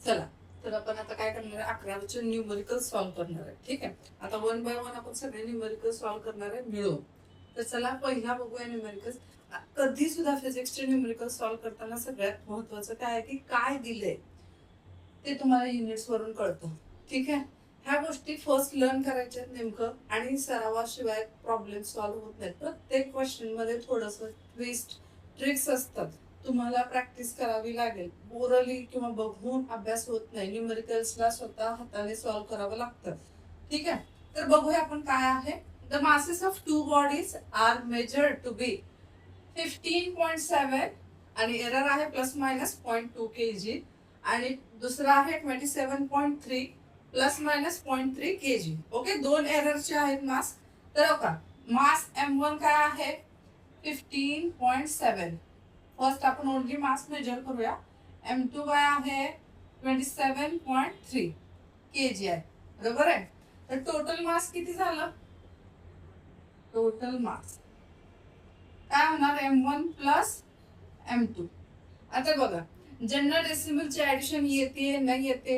चला, तर आपण आता काय करणार आहे, 11चे न्यूमरिकल सॉल्व्ह करणार आहे. ठीक आहे. आता 1 बाय 1 आपण सगळे न्यूमरिकल सॉल्व्ह करणार आहे मिळून. तर चला पहिला बघूया न्यूमरिकल. कधी सुद्धा फिजिक्सचे न्यूमरिकल सॉल्व्ह करताना सगळ्यात महत्वाचं काय आहे की काय दिलंय ते तुम्हाला युनिट्स वरून कळतं. ठीक आहे. ह्या गोष्टी फर्स्ट लर्न करायच्या नेमकं, आणि सरावाशिवाय प्रॉब्लेम सॉल्व्ह होत नाहीत. प्रत्येक क्वेश्चन मध्ये थोडंसं ट्विस्ट ट्रिक्स असतात, तुम्हाला प्रॅक्टिस करावी लागेल. ओरली किंवा बघून अभ्यास होत नाही. न्यूमरिकल्सला स्वतः हाताने सॉल्व्ह करावं लागतं. ठीक आहे. तर बघूया आपण काय आहे. The masses of two bodies are measured to be 15.7 आणि एरर आहे प्लस मायनस 0.2 kg, आणि दुसरा आहे 27.3 प्लस मायनस 0.3 kg. ओके, दोन एररचे आहेत मास. तर बघा, मास M1 काय आहे 15.7. फर्स्ट आपण ओनली मास मेजर करूया. M2 काय आहे 27.3 kg आहे. बरोबर आहे. तर टोटल मास किती झालं, टोटल मास काय होणार M1 प्लस M2. आता बघा, ज्यांना डेसिमलची ऍडिशन येते नाही येते,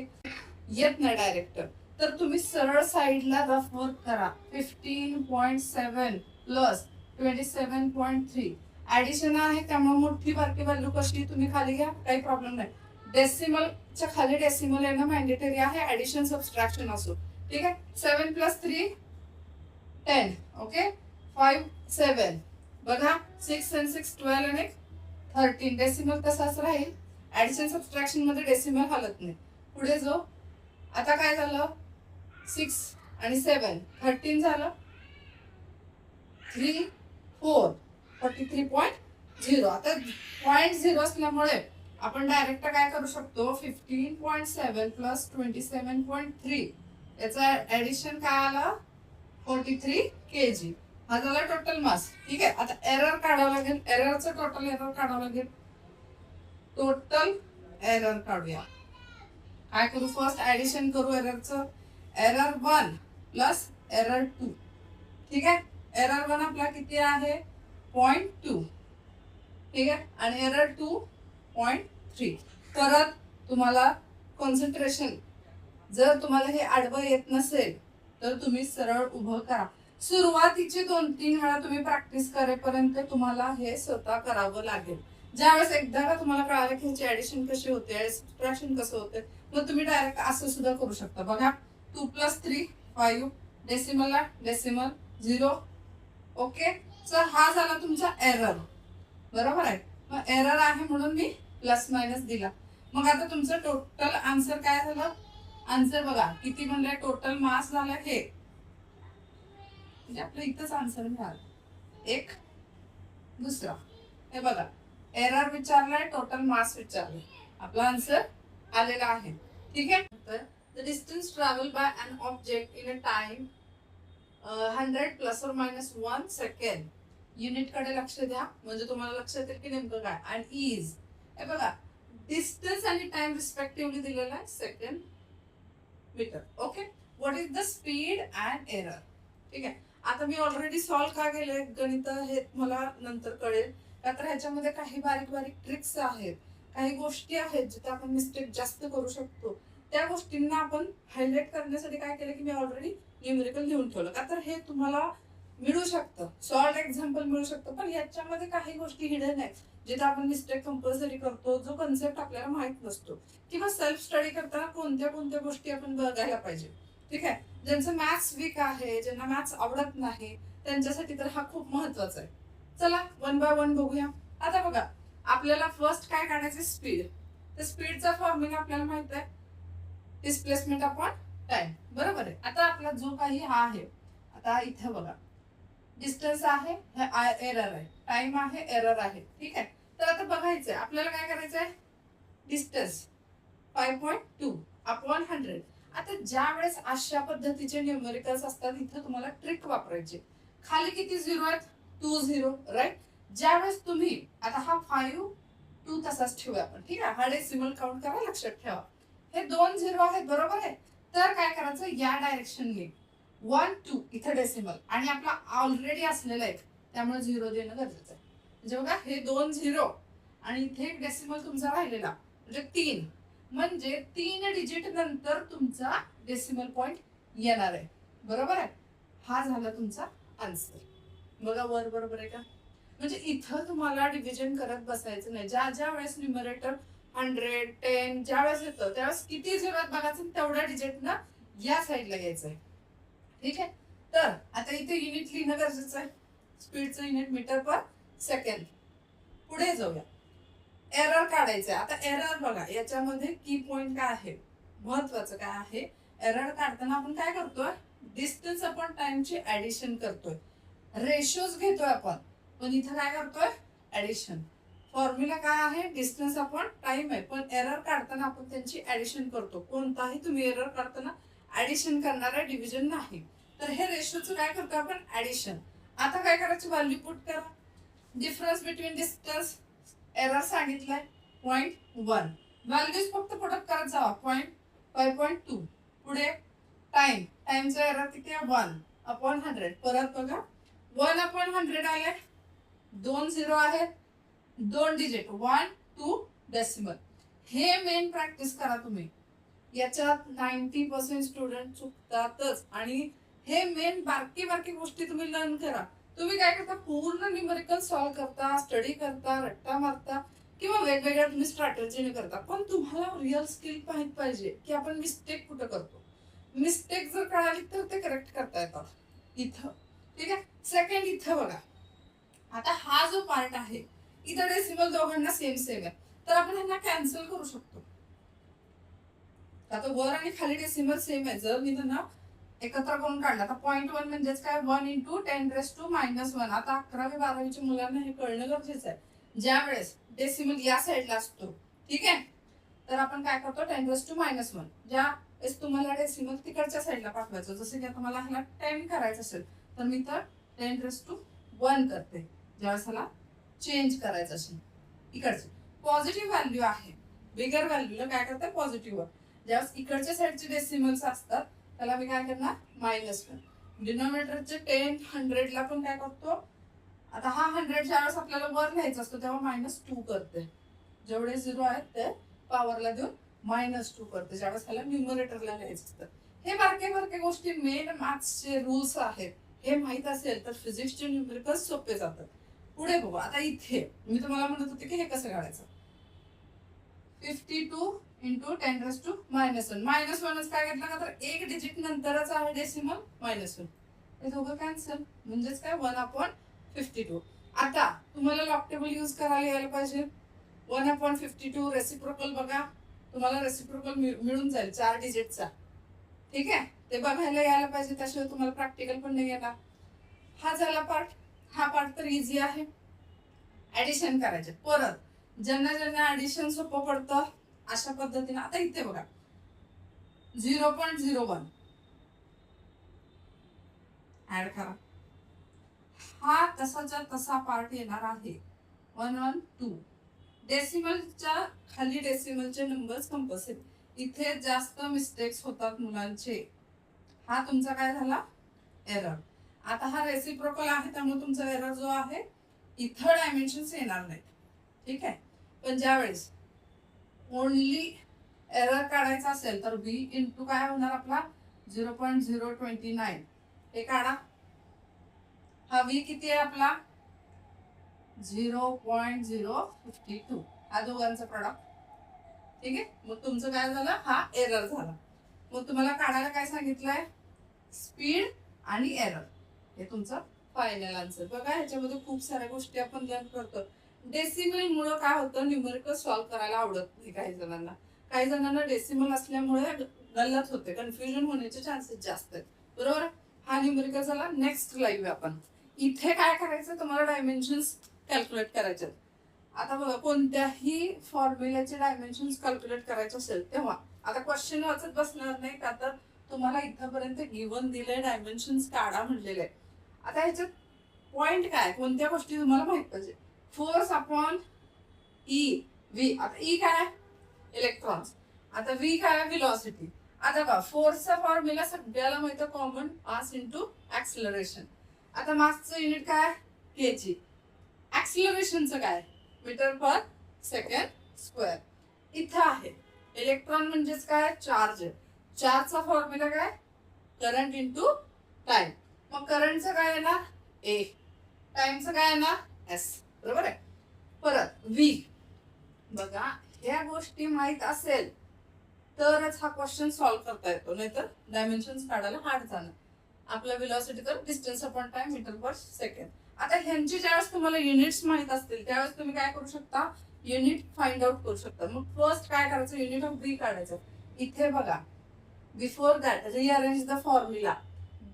येत नाही डायरेक्ट, तर तुम्ही सरळ साइडला रफ वर्क करा. 15.7 प्लस 27.3 ऍडिशन आहे, त्यामुळे मोठी बारकी व्हॅल्यू कशी तुम्ही खाली घ्या, काही प्रॉब्लेम नाही. डेसिमलच्या खाली डेसिमल येणं मॅन्डेटरी आहे, ऍडिशन सबट्रॅक्शन असो. ठीक आहे. 7 प्लस 3 10. ओके, 5 7. बघा 6 and 6 12 आणि 13. डेसिमल तसाच राहील, ऍडिशन सबट्रॅक्शन मध्ये डेसिमल हलत नाही. पुढे जो आता काय झालं, 6 आणि 7 13 झालं, 3 4 43.0. आता 0.0 असल्यामुळे आपण डायरेक्ट काय करू शकतो, 15.7 प्लस 27.3 याचा ऍडिशन काय आलं 43 kg. हा झाला टोटल मास. ठीक आहे. आता एरर काढावं लागेल, एररचं टोटल एरर काढावं लागेल. टोटल एरर काढूया. काय करू, फर्स्ट ऍडिशन करू एररचं. Error 1 plus error 2. ठीक आहे. एरर 1 आपला किती आहे 0.2. ठीक आहे. आणि एरर 2 0.3. परत तुम्हाला कॉन्सन्ट्रेशन, जर तुम्हाला हे आडवं येत नसेल तर तुम्ही सरळ उभं करा. सुरुवातीचे 2-3 वेळा तुम्ही प्रॅक्टिस करेपर्यंत तुम्हाला हे स्वतः करावं लागेल. ज्यावेळेस एकदा का तुम्हाला कळालं की ह्याची ऍडिशन कशी होते, सबट्रॅक्शन कसं होते, मग तुम्ही डायरेक्ट असं सुद्धा करू शकता. बघा 2 प्लस 3 5, डेसिमलला डेसिमल 0. ओके, तर हा झाला तुमचा एरर. बरोबर आहे. मग एरर आहे म्हणून मी प्लस मायनस दिला. मग आता तुमचं टोटल आन्सर काय झालं, आन्सर बघा किती म्हणलंय, टोटल मास झालं हे, म्हणजे आपलं इथंच आन्सर मिळालं. एक दुसरा, हे बघा एरर विचारलाय, टोटल मास विचारलाय, आपला आन्सर आलेला आहे. ठीक आहे. तर the distance travel by an object in a time 100 plus or minus 1 second. Unit कडे लक्ष द्या, म्हणजे तुम्हाला लक्षात येईल की नेमकं काय. आणि इज, हे बघा डिस्टन्स आणि टाइम रिस्पेक्टिव्हली दिलेला आहे second metre. Okay, what is the speed and error. ठीक आहे. आता मी ऑलरेडी सॉल्व्ह का केले गणित हे मला नंतर कळेल, का तर ह्याच्यामध्ये काही बारीक बारीक ट्रिक्स आहेत, काही गोष्टी आहेत जिथे आपण मिस्टेक जास्त करू शकतो. त्या गोष्टींना आपण हायलाइट करण्यासाठी काय केलं की मी ऑलरेडी न्यूमेरिकल लिहून ठेवलं, का तर हे तुम्हाला मिळू शकतं, सॉल्ट एक्झाम्पल मिळू शकतं. पण याच्यामध्ये काही गोष्टी हिडन आहेत जिथे आपण मिस्टेक कंपल्सरी करतो, जो कन्सेप्ट आपल्याला माहित नसतो, किंवा सेल्फ स्टडी करताना कोणत्या कोणत्या गोष्टी आपण बघायला पाहिजे. ठीक आहे. ज्यांचं मॅथ्स वीक आहे, ज्यांना मॅथ्स आवडत नाही, त्यांच्यासाठी तर हा खूप महत्वाचा आहे. चला 1 बाय 1 बघूया. आता बघा, आपल्याला फर्स्ट काय काढायचं, स्पीड. तर स्पीडचा फॉर्म्युला आपल्याला माहित आहे, डिस्प्लेसमेंट अपॉन टाइम. बरोबर आहे. आता आपला जो काही हा आहे, आता इथे बघा डिस्टन्स आहे, एरर आहे, टाइम आहे, एरर आहे. ठीक आहे. तर आता बघायचंय आपल्याला काय करायचंय, डिस्टन्स 5.2 अपॉन 100. आता ज्या वेळेस अशा पद्धतीचे न्यूमेरिकल्स असतात, इथे तुम्हाला ट्रिक वापरायची. खाली किती झिरो आहेत, 2 0, राईट. ज्या वेळेस तुम्ही आता हा 5 2 तसाच ठेवूया आपण. ठीक आहे. हा डेसिमल काउंट करा, लक्षात ठेवा. हे 2 0 आहेत, बरोबर आहे. तर काय करायचं, या डायरेक्शनने 1 2 इथे डेसिमल, आणि आपला ऑलरेडी असलेला आहे त्यामुळे 0 देणं गरजेचं आहे. म्हणजे बघा हे 2 0 आणि इथे एक डेसिमल तुमचा राहिलेला, म्हणजे 3. म्हणजे 3 डिजिट नंतर तुमचा डेसिमल पॉइंट येणार आहे. बरोबर आहे. हा झाला तुमचा आन्सर. बघा वर बरोबर आहे का. म्हणजे इथं तुम्हाला डिव्हिजन करत बसायचं नाही. ज्या ज्या वेळेस न्यूमरेटर 100 10 ज्या वेळेस येतं त्यावेळेस किती झिरोत बघायचं, तेवढ्या डिजिट ना या साईडला यायचंय. ठीक आहे. तर आता इथे युनिट लिहिणं गरजेचं आहे. स्पीडचं युनिट मीटर पर सेकंड. पुढे जाऊया. एरर काढायचं आहे. आता एरर बघा याच्यामध्ये की पॉइंट काय आहे, महत्वाचं काय आहे. एरर काढताना आपण काय करतोय, डिस्टन्स अपॉन टाइमची ऍडिशन करतोय. रेशोज घेतोय आपण, पण इथं काय करतोय, ऍडिशन. फॉर्म्युला काय आहे, डिस्टन्स अपॉन टाइम आहे, पण एरर काढताना आपण त्यांची ऍडिशन करतो. कोणताही तुम्ही एरर काढताना ऍडिशन करणार आहे, डिव्हिजन नाही. तर हे रेशोचं काय करतो आपण, ऍडिशन. आता काय करायचं, व्हॅल्यू पुट करा. डिफरन्स बिटवीन डिस्टन्स एरर सांगितलंय 0.1. व्हॅल्यूज फक्त पुटअप करत जावा. 5.2. पुढे टाइम, टाइमचा एरर किती आहे, 1/100. परत बघा 1/100 आले, 2 झिरो आहेत, 2 डिजिट 1 2 डेसिमल. हे मेन प्रॅक्टिस करा तुम्ही. याच्यात 90% स्टुडंट चुकतातच. आणि हे मेन बारकी बारकी गोष्टी तुम्ही लर्न करा. तुम्ही काय करता, पूर्ण न्यूमेरिकल सॉल्व करता, स्टडी करता, रट्टा मारता किंवा वेगवेगळ्या तुम्ही स्ट्रॅटेजीने करता, पण तुम्हाला रिअल स्किल माहित पाहिजे की आपण मिस्टेक कुठं करतो. मिस्टेक जर कळाली तर ते करेक्ट करता येतात इथं. ठीक आहे. सेकंड इथं बघा. आता हा जो पार्ट आहे इथं डेसिमल दोघांना सेम सेम आहे, तर आपण ह्यांना कॅन्सल करू शकतो. आता वर आणि खाली डेसिमल सेम आहे, जर मी त्यांना एकत्र करून काढला तर 0.1 म्हणजेच काय, 1 × 10⁻⁻1. आता 11वी 12वीच्या मुलांना हे कळणं गरजेचं आहे. ज्या वेळेस डेसिमल या साईडला असतो, ठीक आहे, तर आपण काय करतो, 10⁻⁻1. ज्या वेळेस तुम्हाला डेसिमल तिकडच्या साईडला पाठवायचं, जसं की आता मला ह्याला 10 करायचं असेल तर मी तर 10⁻1 करते. ज्यावेळेस ह्याला चेंज करायचं असेल इकडचे पॉझिटिव्ह व्हॅल्यू आहे, बिगर व्हॅल्यूला काय करते, पॉझिटिव्ह. ज्यावेळेस इकडच्या साईडचे डेसिमल्स असतात त्याला मी काय करणार, -1. डिनॉमिनेटरचे 10 100ला पण काय करतो, आता हा 100 ज्यावेळेस आपल्याला वर लिहायचा असतो तेव्हा -2 करते. जेवढे झिरो आहेत ते पॉवरला देऊन -2 करते, ज्यावेळेस त्याला न्यूमरेटरला लिहायचं असतं. हे बारके बारके गोष्टी मेन मॅथ्सचे रूल्स आहेत. हे माहित असेल तर फिजिक्सचे न्यूमेरिकल सोपे जातात. पुढे बघू. आता इथे मी तुम्हाला म्हणत होते की हे कसं काढायचं. 52 × 10⁻⁻1. -1च काय घेतलं का, तर एक डिजिट नंतरच आहे डेसिमल -1. हे दोघं कॅन्सल, म्हणजेच काय, 1/52. आता तुम्हाला लॉग टेबल यूज करायला यायला पाहिजे. 1/52 रेसिप्रोकल बघा, तुम्हाला रेसिप्रोकल मिळून जाईल 4 डिजिटचा. ठीक आहे, ते बघायला यायला पाहिजे, त्याशिवाय तुम्हाला प्रॅक्टिकल पण नाही येणार. हा झाला पार्ट. हा पार्ट तर इझी आहे. ऍडिशन करायचे. परत ज्यांना ज्यांना ऍडिशन सोपं पडतं अशा पद्धतीने, आता इथे बघा 0.01 ऍड करा. हा तसाच्या तसा पार्ट येणार आहे. 1 1 2. डेसिमलच्या खाली डेसिमलचे नंबर्स कंपल्सरी. इथे जास्त मिस्टेक्स होतात मुलांचे. हा तुमचा काय झाला, एरर. आता हा रेसिप्रोकल आहे त्यामुळे तुमचा एरर जो आहे इथं डायमेन्शन्स येणार नाही. ठीक आहे. पण ज्यावेळेस ओनली एरर काढायचा असेल तर v इंटू काय होणार आपला 0.029. हे काढा. हा v किती आहे आपला 0.052. हा दोघांचा प्रॉडक्ट. ठीक आहे. मग तुमचं काय झालं, हा एरर झाला. मग तुम्हाला काढायला काय सांगितलंय, स्पीड आणि एरर. हे तुमचं फायनल आन्सर. बघा ह्याच्यामध्ये खूप साऱ्या गोष्टी आपण लर्न करतो. डेसिमल मुळे काय होतं, न्यूमेरिकल सॉल्व्ह करायला आवडत नाही काही जणांना. काही जणांना डेसिमल असल्यामुळे गल्लत होते, कन्फ्युजन होण्याचे चान्सेस जास्त आहेत. बरोबर. हा न्यूमेरिकल झाला. नेक्स्ट लाईव्ह आपण इथे काय करायचं, तुम्हाला डायमेन्शन्स कॅल्क्युलेट करायचे. आता बघा कोणत्याही फॉर्म्युल्याचे डायमेन्शन्स कॅल्क्युलेट करायचे असेल तेव्हा आता क्वेश्चन वाचत बसणार नाही का, तर तुम्हाला इथपर्यंत गिवन दिले, डायमेन्शन्स काढा म्हणलेले आहे. आता ह्याच्यात पॉइंट काय, कोणत्या गोष्टी तुम्हाला माहित पाहिजे. Force upon E V. आता ई काय, इलेक्ट्रॉन्स. आता व्ही काय, व्हेलॉसिटी. आता बघा फोर्सचा फॉर्म्युला सगळ्याला माहिती, कॉमन मास इंटू ऍक्सिलरेशन. आता मासचं युनिट काय, केजी. ऍक्सिलरेशनचं काय, मीटर पर सेकंड स्क्वेअर. इथं आहे इलेक्ट्रॉन म्हणजेच काय, चार्ज. चार्जचा फॉर्म्युला काय, करंट इंटू टाइम. मग करंटचं काय येणार, ए. टाइमचं काय येणार, एस. बरोबर आहे. परत व्ही. बघा ह्या गोष्टी माहित असेल तरच हा क्वेश्चन सॉल्व्ह करता येतो, नाहीतर डायमेन्शन्स काढायला हार्ड जाणार. आपला व्हेलॉसिटी तर डिस्टन्स अपॉन टाइम मीटर पर सेकंड. आता ह्यांची ज्यावेळेस तुम्हाला युनिट्स माहित असतील त्यावेळेस तुम्ही काय करू शकता, युनिट फाइंड आउट करू शकता. मग फर्स्ट काय करायचं, युनिट ऑफ बी काढायचं. इथे बघा before that rearrange the formula.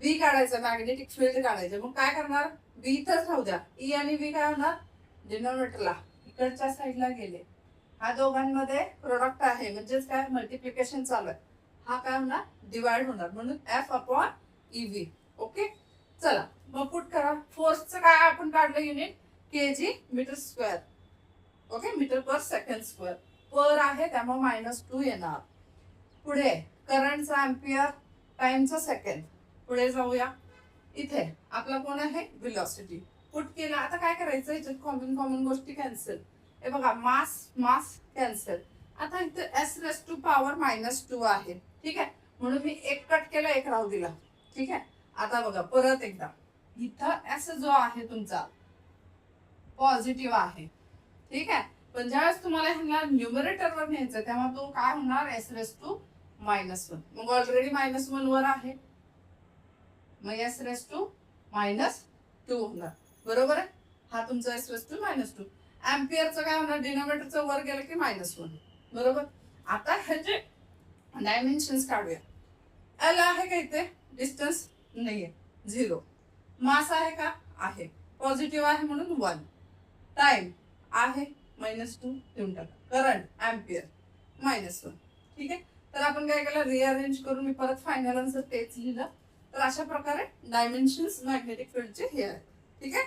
B काढायचं, मॅग्नेटिक फील्ड काढायचं. मग काय करणार, बी इथंच राहू द्या. ई आणि बी काय होणार, डिनोमिनेटरला इकडच्या साईडला गेले. हा दोघांमध्ये प्रोडक्ट आहे म्हणजेच काय, मल्टिप्लिकेशन चालू आहे. हा काय होणार, डिवाइड होणार. म्हणून F upon E V. Okay चला मग पुट करा. फोर्सचं काय आपण काढलं युनिट, के जी मीटर स्क्वेअर. ओके मीटर पर सेकंड स्क्वेअर. पर आहे त्यामुळे -2 येणार. पुढे करंटचा एम्पियर, टाइमचा सेकंड. पुढे जाऊया. इथे आपला कोण आहे, व्हेलॉसिटी. पुट केला. आता काय करायचं, याच्यात कॉमन कॉमन गोष्टी कॅन्सल. हे बघा मास मास कॅन्सल. आता इथे एस रेस टू पॉवर -2 आहे. ठीक आहे, म्हणून मी एक कट केला, एक राहू दिला. ठीक आहे. आता बघा परत एकदा, इथं एस जो आहे तुमचा पॉझिटिव्ह आहे. ठीक आहे, पण ज्यावेळेस तुम्हाला ह्यांना न्यूमरेटरवर न्यायचं तेव्हा तो काय होणार, एस रेस टू -1. मग ऑलरेडी -1 वर आहे, मग एस रेस टू -2 होणार. बरोबर आहे. हा तुमचा एस रेस टू -2. एम्पियरचं काय होणार, डिनोमिनेटरचं वर गेलं की -1. बरोबर. आता ह्याचे डायमेन्शन्स काढूया. एल आहे का इथे, डिस्टन्स नाहीये, 0. मास आहे का, आहे, पॉझिटिव्ह आहे म्हणून 1. टाइम आहे -2 देऊन टाका. Current ampere -1. ठीक आहे. तर आपण काय केलं, रिअरेंज करून मी परत फायनल आन्सर तेच लिहिलं. तर अशा प्रकारे डायमेन्शन्स मॅग्नेटिक फील्डचे हे आहेत. ठीक आहे.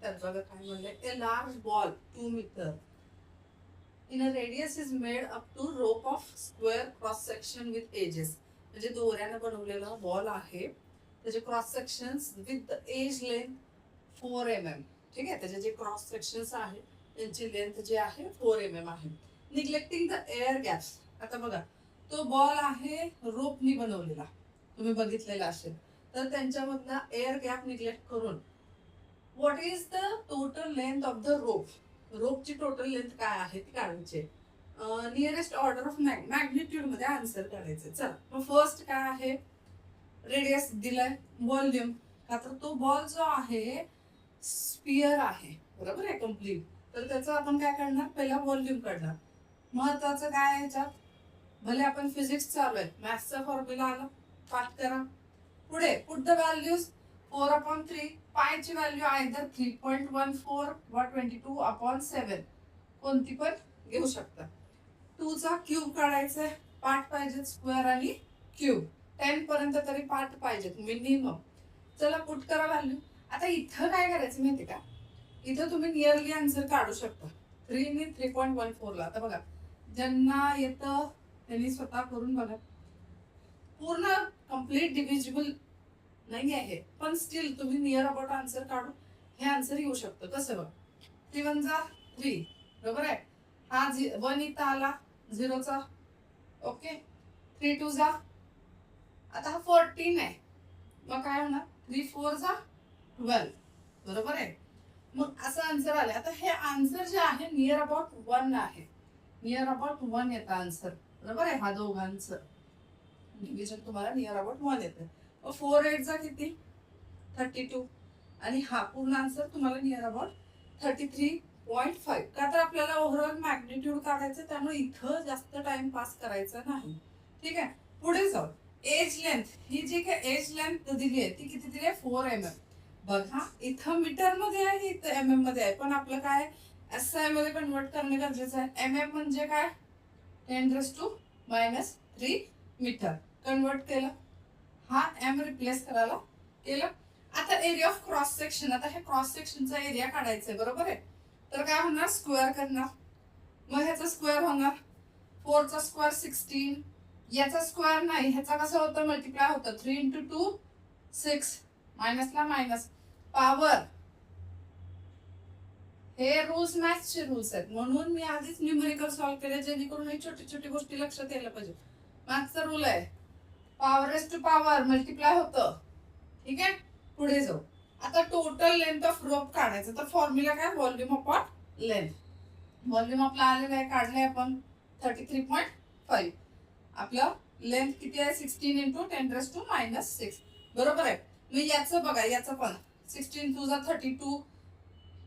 तर बघा काय म्हणले, a large ball 2 metre in a radius is made up to rope of square cross section with edges. म्हणजे दोऱ्याने बनवलेला बॉल आहे, त्याचे cross sections with the edge length 4 mm. ठीक आहे, त्याचे जे क्रॉस सेक्शन्स आहे त्यांची लेंथ जी आहे 4 mm आहे. Neglecting the air gaps. आता बघा तो बॉल आहे रोपनी बनवलेला, तुम्ही बघितलेला असेल. तर त्यांच्यामधला एअर गॅप निग्लेक्ट करून what is the total length of the rope. रोपची टोटल लेंथ काय आहे ती काढायची. नियरेस्ट ऑर्डर ऑफ मॅग्निट्यूड मध्ये आन्सर काढायचे. चला मग फर्स्ट काय आहे, रेडियस दिलाय, व्हॉल्यूम. का तर तो बॉल जो आहे स्पियर आहे, बरोबर आहे, कम्प्लीट. तर त्याचं आपण काय करणार, पहिला व्हॉल्यूम काढणार. महत्वाचं काय आहे ह्याच्यात, भले आपण फिजिक्स चालू आहे, मॅथ्सचा फॉर्म्युला आला, पाठ करा. पुढे पुट द व्हॅल्यूज 4/3. पायची व्हॅल्यू आयदर 3.14 व 22/7 कोणती पण घेऊ शकता. 2 चा क्यूब काढायचा, पार्ट पाहिजेत स्क्वेअर आणि क्यूब. 10 पर्यंत तरी पार्ट पाहिजेत मिनिमम. चला पुट करा व्हॅल्यू. आता इथं काय करायचं माहिती का, इथं तुम्ही नियरली आन्सर काढू शकता. 3 ने 3.14 ला. आता बघा ज्यांना येतं त्यांनी स्वतः करून बघा. पूर्ण कम्प्लीट डिव्हिजिबल नाही आहे, पण स्टील तुम्ही नियर अबाउट आन्सर काढून हे आन्सर येऊ शकतं. कसं बघ, 3 1 जा 3, बरोबर आहे. हा 1 इथं आला 0 चा. ओके 3 2 जा, आता हा 14 आहे, मग काय होणार, 3 4 जा 12, बरोबर आहे. मग असं आन्सर आलं. आता हे आन्सर जे आहे नियर अबाउट 1 आहे, नियर अबाउट 1 येतं आन्सर, बरोबर आहे. हा दोघांचं डिव्हिजन तुम्हाला नियर अबाउट 1 येतं. 4 8 जा किती, 32. आणि हा पूर्ण आन्सर तुम्हाला नियर अबाउट 33.5. का तर आपल्याला ओव्हरऑल मॅग्निट्यूड काढायचं, त्यामुळे इथं जास्त टाइम पास करायचा नाही. ठीक आहे. पुढे जाऊ. एज लेंथ, ही जी काय एज लेंथ दिली आहे ती किती दिली आहे, 4 mm. बघा इथं मीटर मध्ये आहे, इथं mm मध्ये आहे, पण आपलं काय SI मध्ये कन्वर्ट करणे गरजेचं आहे. mm म्हणजे काय, 10⁻³ मीटर. कन्वर्ट केलं, हा m रिप्लेस करायला केलं. आता एरिया ऑफ क्रॉस सेक्शन, आता हे क्रॉस सेक्शनचा एरिया काढायचा आहे, बरोबर आहे. तर काय होणार, स्क्वेअर करणार. मग ह्याचा स्क्वेअर होणार, 4 चा स्क्वेअर 16. याचा स्क्वेअर नाही, ह्याचा कसं होतं, मल्टिप्लाय होतं. 3 × 2 6, मायनसला मायनस, पॉवर हे रूल्स मॅथ्सचे रूल्स आहेत, म्हणून मी आधीच न्यूमेरिकल सॉल्व्ह केले, जेणेकरून ही छोटी छोटी गोष्टी लक्षात यायला पाहिजे. मॅथ्सचा रूल आहे, power raise to power multiply होतं. ठीक आहे, पुढे जाऊ. आता टोटल लेंथ ऑफ रोप काढायचं, तर फॉर्म्युला काय, व्हॉल्यूम अपॉन लेंथ. व्हॉल्यूम आपला आलेला आहे, काढलंय आपण 33.5. आपलं लेंथ किती आहे, 16 इंटू 10⁻⁻6. बरोबर आहे. मी याचं बघा, याचं पण 16 टू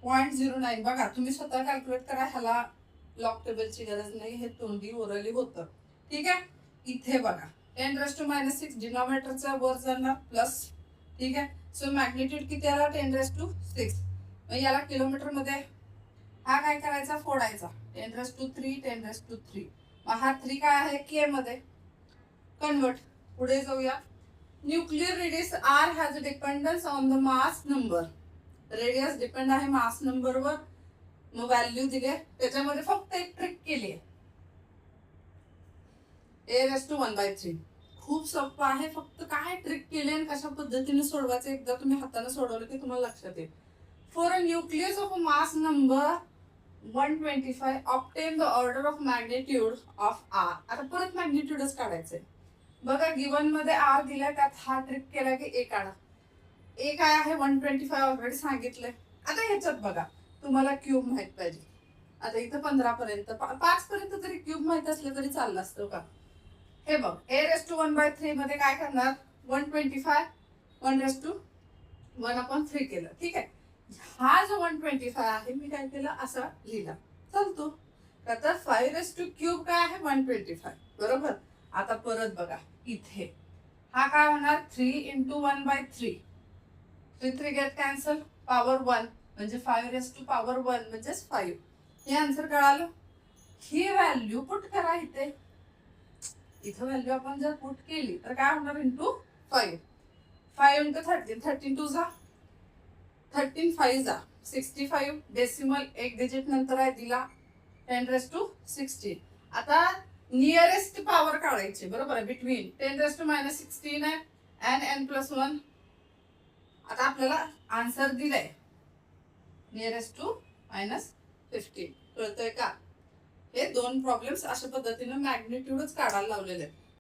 32.09. बघा तुम्ही स्वतः कॅल्क्युलेट करा, ह्याला लॉग टेबलची गरज नाही, हे तोंडी ओरली होतं. ठीक आहे, इथे बघा 10⁻⁻6 डिनॉमिनेटरचा वर जाणार प्लस. ठीक आहे, सो मॅग्निट्यूड किती आला, 10⁻6. मग याला किलोमीटर मध्ये हा काय करायचा, फोडायचा. 10⁻3 10⁻3. मग हा 3 काय आहे, के मध्ये कन्वर्ट. पुढे जाऊया. Nuclear radius R has a dependence on the mass number. Radius depend आहे मास नंबरवर. मग व्हॅल्यू दिले, त्याच्यामध्ये फक्त एक ट्रिक केली आहे, a⁻⁻3. खूप सोपं आहे, फक्त काय ट्रिक केली आणि कशा पद्धतीने सोडवायचं एकदा तुम्ही हाताने सोडवलं की तुम्हाला लक्षात येईल. For a nucleus of a mass number 125 obtain the order of magnitude of R. आता परत मॅग्निट्यूडच काढायचंय. बघा गिवन मध्ये आर दिलाय, त्यात हा ट्रिक केला की ए काढा. ए काय आहे, 125 ऑलरेडी सांगितलंय. आता ह्याच्यात बघा, तुम्हाला क्यूब माहित पाहिजे. आता इथं 15 पर्यंत 5 पर्यंत तरी क्यूब माहित असलं तरी चाललं असतं का. हे बघ, a⁻1/3 मध्ये काय करणार, 125 1/1/3 केलं. ठीक आहे, हा जो 125 आहे मी काय केलं, असा लिहिला, चालतो. तर 5⁻³ काय आहे, 125. बरोबर. आता परत बघा, इथे हा काय होणार, 3 इंटू 1/3. 3 गेट कॅन्सल, पॉवर 1 म्हणजे 5⁻1 म्हणजेच 5. हे आन्सर कळालं. ही व्हॅल्यू पुट करा इथे. इथं व्हॅल्यू आपण जर पुट केली तर काय होणार, इंटू 5. 5 इंटू 13, 13 टू जा 13, 5 जा 65. डेसिमल एक डिजिट नंतर आहे दिला, 10⁻16. आता नियरेस्ट पॉवर काढायची. बरोबर आहे, बिटवीन 10⁻16 आहे and n+1. आता आपल्याला आन्सर दिलाय नियरेस्ट टू -15. कळतंय का. हे दोन प्रॉब्लेम्स अशा पद्धतीने मॅग्निट्यूडच काढायला लावलेले आहेत.